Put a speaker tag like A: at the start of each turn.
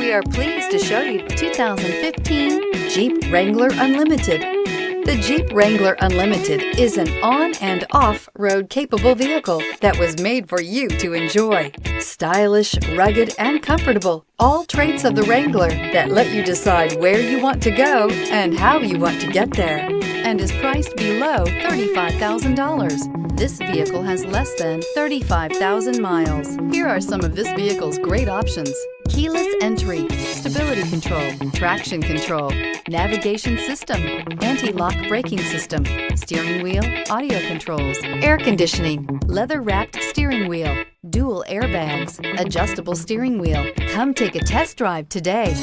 A: We are pleased to show you the 2015 Jeep Wrangler Unlimited. The Jeep Wrangler Unlimited is an on- and off-road capable vehicle that was made for you to enjoy. Stylish, rugged, and comfortable. All traits of the Wrangler that let you decide where you want to go and how you want to get there, and is priced below $35,000. This vehicle has less than 35,000 miles. Here are some of this vehicle's great options: keyless entry, stability control, traction control, navigation system, anti-lock braking system, steering wheel audio controls, air conditioning, leather-wrapped steering wheel, dual airbags, adjustable steering wheel. Come take a test drive today.